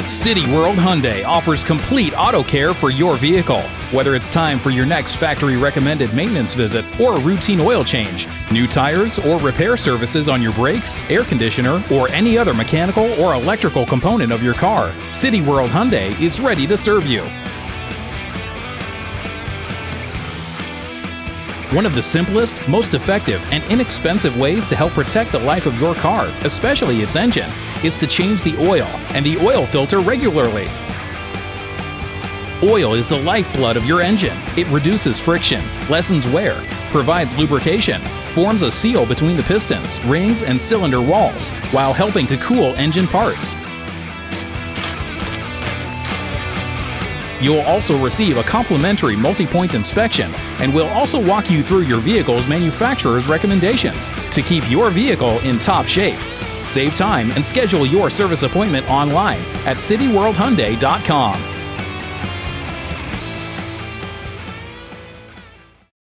City World Hyundai offers complete auto care for your vehicle. Whether it's time for your next factory-recommended maintenance visit or a routine oil change, new tires, or repair services on your brakes, air conditioner, or any other mechanical or electrical component of your car, City World Hyundai is ready to serve you. One of the simplest, most effective, and inexpensive ways to help protect the life of your car, especially its engine, is to change the oil and the oil filter regularly. Oil is the lifeblood of your engine. It reduces friction, lessens wear, provides lubrication, forms a seal between the pistons, rings, and cylinder walls, while helping to cool engine parts. You'll also receive a complimentary multi-point inspection, and we'll also walk you through your vehicle's manufacturer's recommendations to keep your vehicle in top shape. Save time and schedule your service appointment online at cityworldhyundai.com.